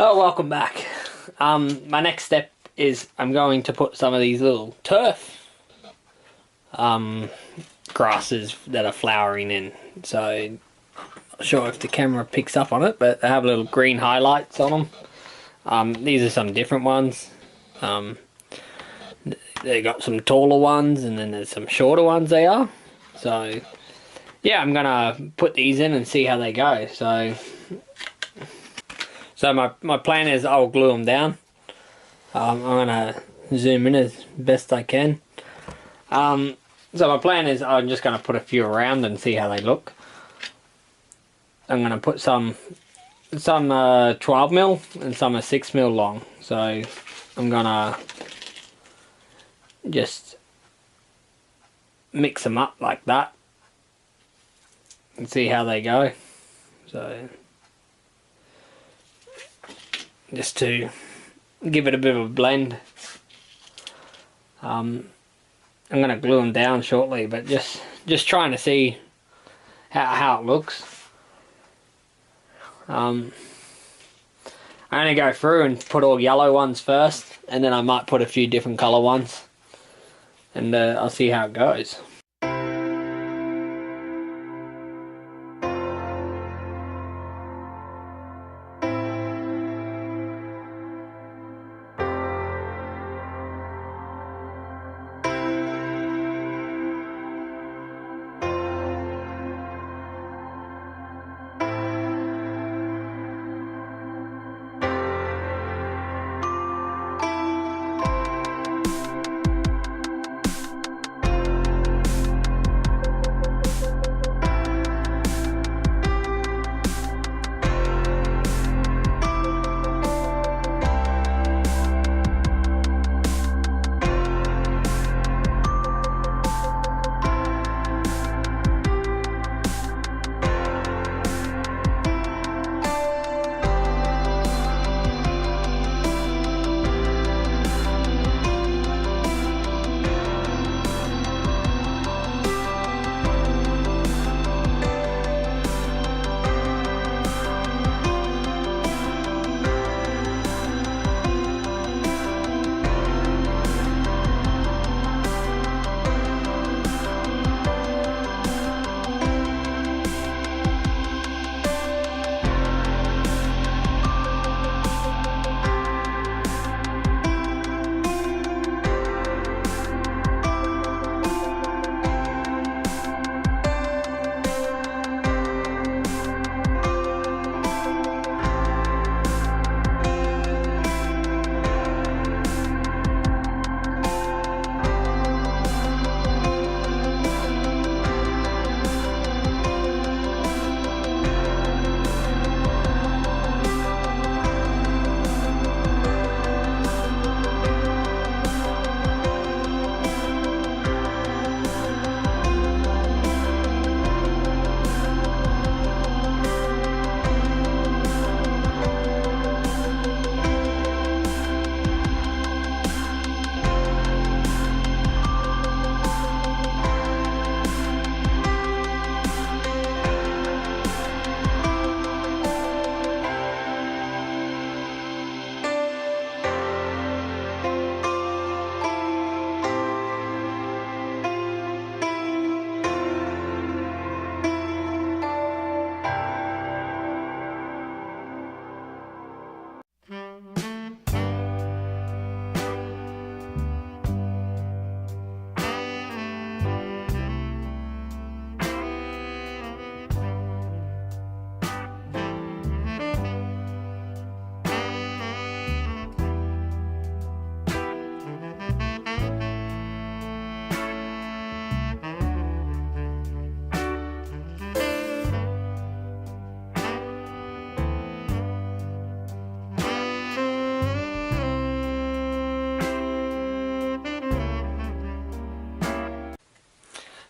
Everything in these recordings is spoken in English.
So welcome back. My next step is I'm going to put some of these little turf grasses that are flowering in. So not sure if the camera picks up on it, but they have little green highlights on them. These are some different ones. They got some taller ones, and then there's some shorter ones they are. So yeah, I'm gonna put these in and see how they go. So my plan is I'll glue them down. I'm gonna zoom in as best I can. So my plan is I'm just gonna put a few around and see how they look. I'm gonna put some 12 mil and some are 6 mil long. So I'm gonna just mix them up like that and see how they go. So just to give it a bit of a blend. I'm going to glue them down shortly, but just trying to see how it looks. I'm going to go through and put all yellow ones first, and then I might put a few different colour ones, and I'll see how it goes.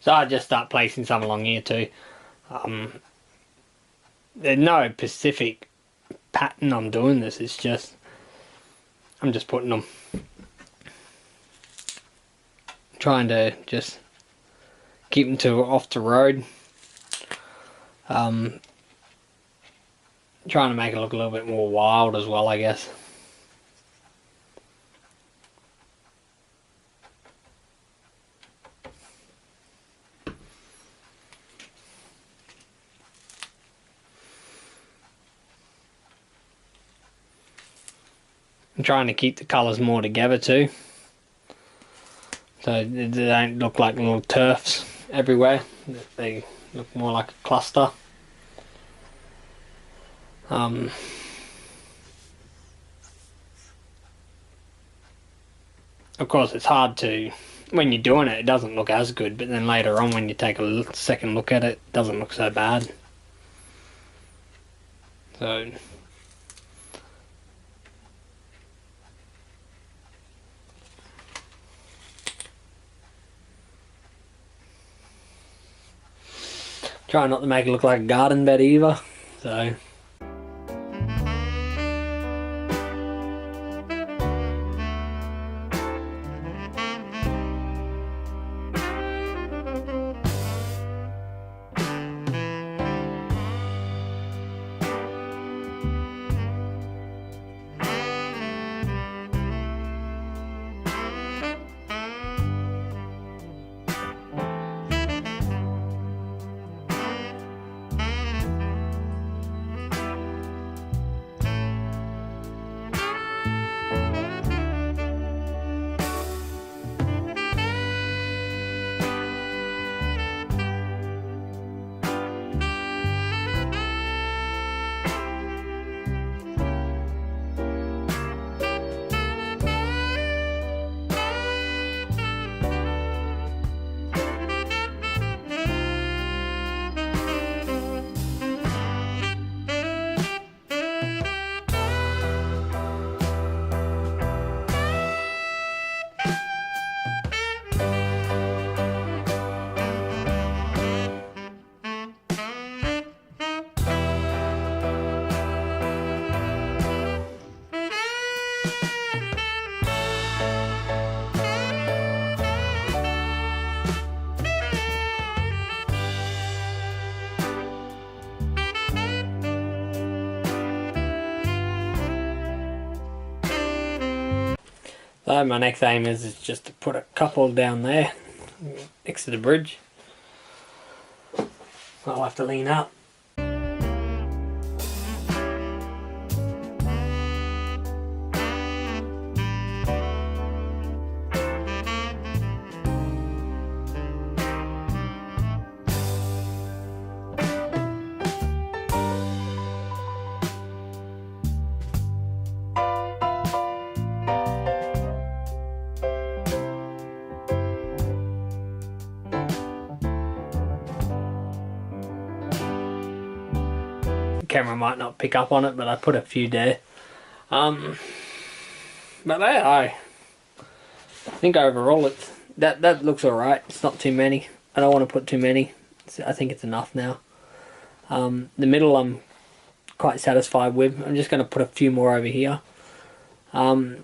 So I just start placing some along here too. There's no specific pattern I'm doing this, it's just I'm just putting them, trying to just keep them off the road. trying to make it look a little bit more wild as well, I guess. I'm trying to keep the colours more together too, so they don't look like little turfs everywhere. They look more like a cluster. Of course, it's hard to, when you're doing it, it doesn't look as good, but then later on when you take a second look at it, it doesn't look so bad. So try not to make it look like a garden bed either. So my next aim is just to put a couple down there next to the bridge. I'll have to lean up. Camera might not pick up on it, but I put a few there. But there, I think overall that looks alright. It's not too many. I don't want to put too many. I think it's enough now. The middle I'm quite satisfied with. I'm just going to put a few more over here. My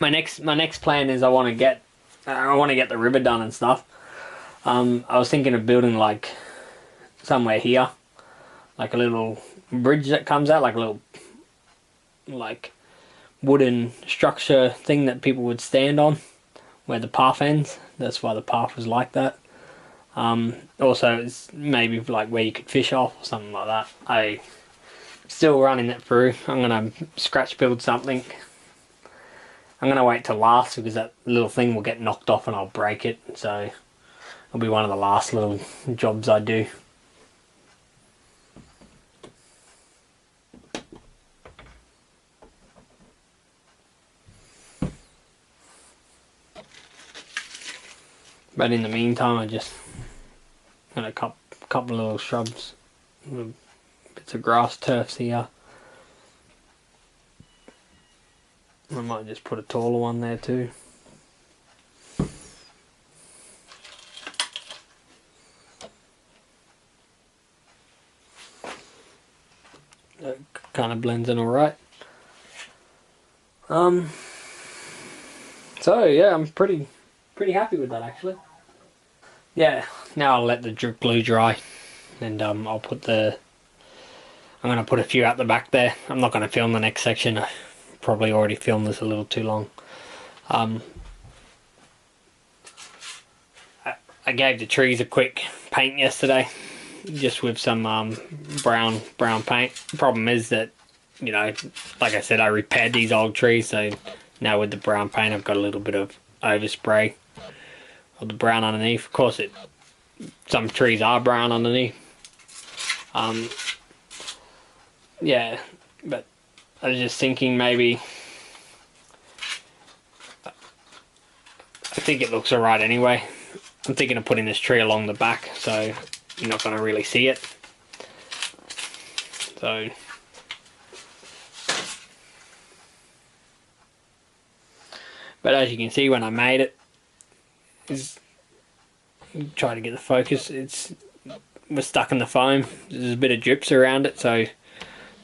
next plan is I want to get the river done and stuff. I was thinking of building like somewhere here, like a little bridge that comes out, like a little like wooden structure thing that people would stand on where the path ends. That's why the path was like that. Also it's maybe like where you could fish off or something like that. I still running that through. I'm gonna scratch build something. I'm gonna wait till last because that little thing will get knocked off and I'll break it, so it'll be one of the last little jobs I do. But in the meantime, I just got a couple of little shrubs, little bits of grass turfs here. I might just put a taller one there too. That kind of blends in alright. So yeah, I'm pretty happy with that actually. Yeah, now I'll let the drip glue dry, and I'll put the I'm going to put a few out the back there. I'm not going to film the next section. I probably already filmed this a little too long. I gave the trees a quick paint yesterday, just with some brown paint. The problem is that, you know, like I said, I repaired these old trees, so now with the brown paint I've got a little bit of overspray of the brown underneath. Of course, some trees are brown underneath. Yeah, but I was just thinking maybe, I think it looks alright anyway. I'm thinking of putting this tree along the back, so you're not going to really see it. So but as you can see, when I made it, try to get the focus, we're stuck in the foam. There's a bit of drips around it, so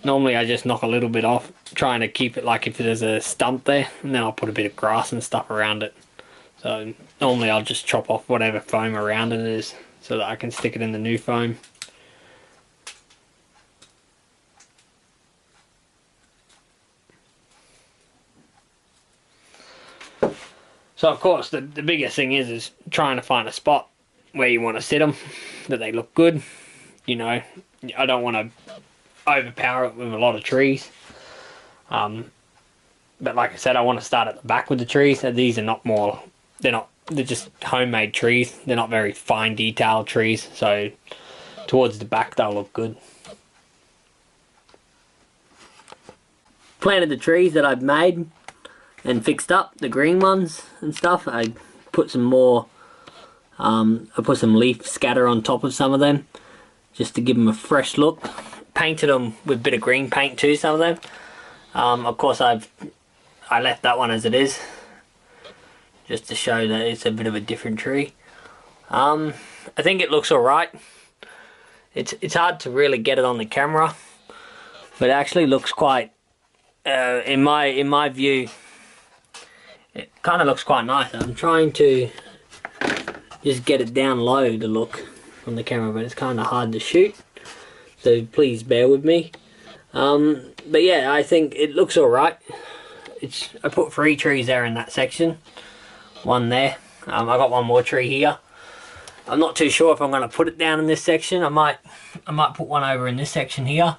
normally I just knock a little bit off, trying to keep it like if there's a stump there, and then I'll put a bit of grass and stuff around it. So normally I'll just chop off whatever foam around it is, so that I can stick it in the new foam. So of course the biggest thing is trying to find a spot where you want to sit them, that they look good. You know, I don't want to overpower it with a lot of trees. But like I said, I want to start at the back with the trees. So these are not more, they're just homemade trees. They're not very fine detailed trees, so towards the back they'll look good. Planted the trees that I've made and fixed up, the green ones and stuff. I put some more, I put some leaf scatter on top of some of them, just to give them a fresh look. Painted them with a bit of green paint too, some of them. Of course I left that one as it is, just to show that it's a bit of a different tree. I think it looks alright. It's hard to really get it on the camera, but it actually looks quite, in my view, it kind of looks quite nice. I'm trying to just get it down low to look from the camera, but it's kind of hard to shoot, so please bear with me. But yeah, I think it looks alright. I put 3 trees there in that section, one there. I got one more tree here. I'm not too sure if I'm going to put it down in this section. I might put one over in this section here.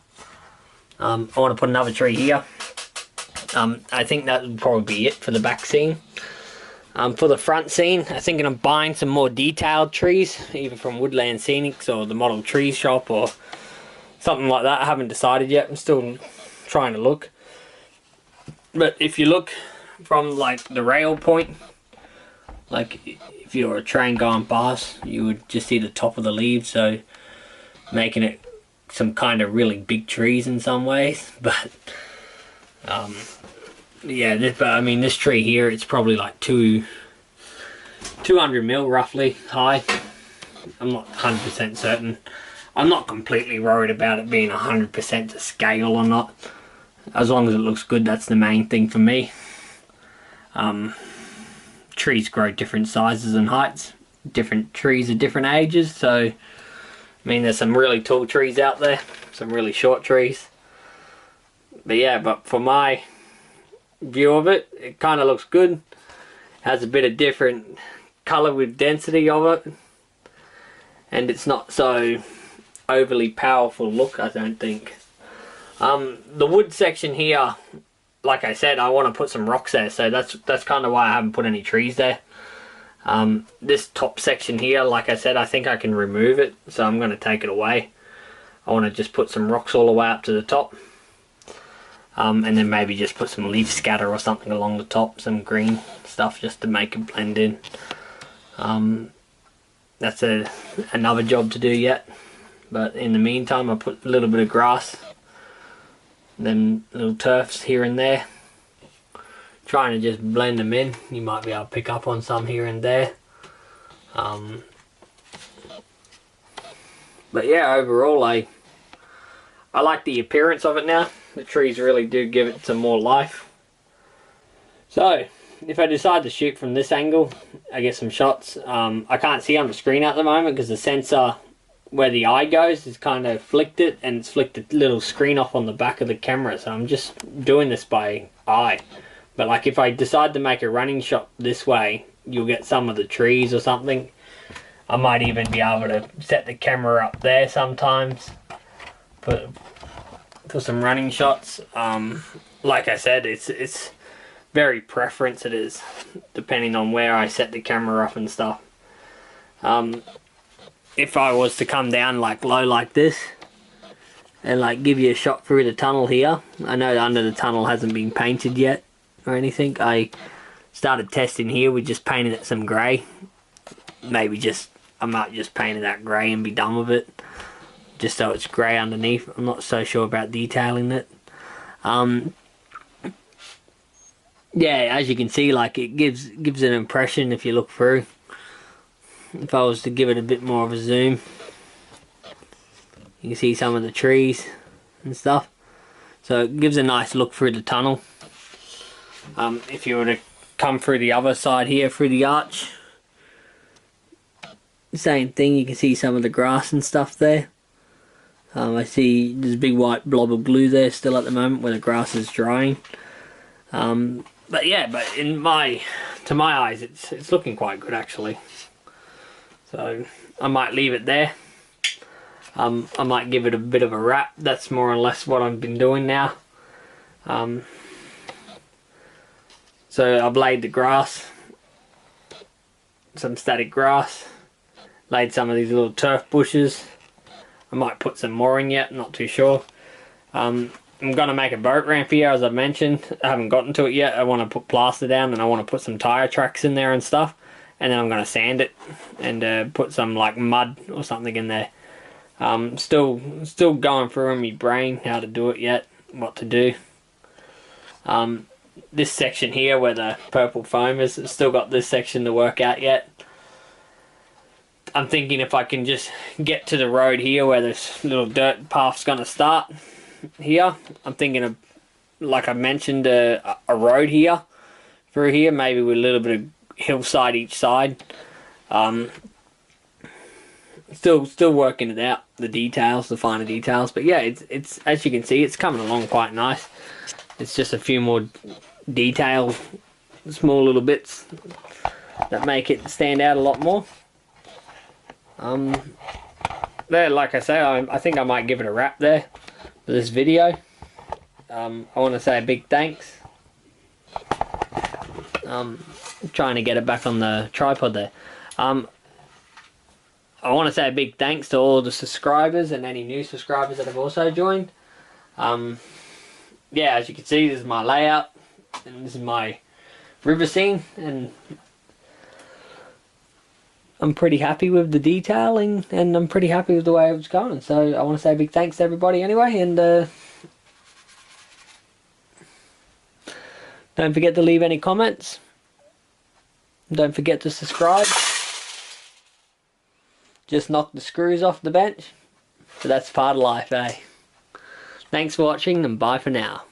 I want to put another tree here. I think that would probably be it for the back scene. For the front scene, I think I'm buying some more detailed trees, either from Woodland Scenics or the Model Tree Shop or something like that. I haven't decided yet. I'm still trying to look. But if you look from like the rail point, like if you're a train going past, you would just see the top of the leaves, so making it some kind of really big trees in some ways. But yeah, but I mean, this tree here, it's probably like 200 mil roughly high. I'm not 100% certain. I'm not completely worried about it being 100% to scale or not. As long as it looks good, that's the main thing for me. Trees grow different sizes and heights. Different trees at different ages, so I mean, there's some really tall trees out there, some really short trees. But yeah, but for my view of it, it kind of looks good. Has a bit of different color with density of it, and it's not so overly powerful look, I don't think. The wood section here, like I said, I want to put some rocks there, so that's kind of why I haven't put any trees there. This top section here, like I said, I think I can remove it, so I'm going to take it away. I want to just put some rocks all the way up to the top. And then maybe just put some leaf scatter or something along the top, some green stuff just to make it blend in. That's another job to do yet, but in the meantime I put a little bit of grass, then little turfs here and there, trying to just blend them in. You might be able to pick up on some here and there. But yeah, overall I like the appearance of it now. The trees really do give it some more life. So if I decide to shoot from this angle, I get some shots. I can't see on the screen at the moment because the sensor where the eye goes is kind of flicked it, and it's flicked a little screen off on the back of the camera, so I'm just doing this by eye. But like if I decide to make a running shot this way, you'll get some of the trees or something. I might even be able to set the camera up there sometimes for some running shots. Like I said, it's very preference, it is, depending on where I set the camera up and stuff. If I was to come down like low like this and like give you a shot through the tunnel here, I know that under the tunnel hasn't been painted yet or anything. I started testing here with just painting it some grey. Maybe just, I might just paint it that grey and be done with it, just so it's grey underneath. I'm not so sure about detailing it. Yeah, as you can see, like it gives an impression if you look through. If I was to give it a bit more of a zoom, you can see some of the trees and stuff. So it gives a nice look through the tunnel. If you were to come through the other side here, through the arch, same thing, you can see some of the grass and stuff there. I see there's a big white blob of glue there still at the moment where the grass is drying. But yeah, but to my eyes, it's looking quite good actually. So I might leave it there. I might give it a bit of a wrap. That's more or less what I've been doing now. So I've laid the grass, some static grass, laid some of these little turf bushes. I might put some more in yet, not too sure. I'm going to make a boat ramp here, as I mentioned. I haven't gotten to it yet. I want to put plaster down, and I want to put some tyre tracks in there and stuff. And then I'm going to sand it and put some like mud or something in there. Still going through in my brain how to do it yet, what to do. This section here where the purple foam is, it's still got this section to work out yet. I'm thinking if I can just get to the road here where this little dirt path's going to start here. I'm thinking of, like I mentioned, a road here through here, maybe with a little bit of hillside each side. Still working it out, the details, the finer details. But yeah, it's as you can see, it's coming along quite nice. It's just a few more details, small little bits that make it stand out a lot more. There, like I say, I think I might give it a wrap there for this video. I want to say a big thanks. Trying to get it back on the tripod there. I want to say a big thanks to all the subscribers and any new subscribers that have also joined. Yeah, as you can see, this is my layout and this is my river scene, and I'm pretty happy with the detailing and I'm pretty happy with the way it's going. So I want to say a big thanks to everybody anyway, and don't forget to leave any comments. Don't forget to subscribe. Just knock the screws off the bench. So that's part of life, eh? Thanks for watching and bye for now.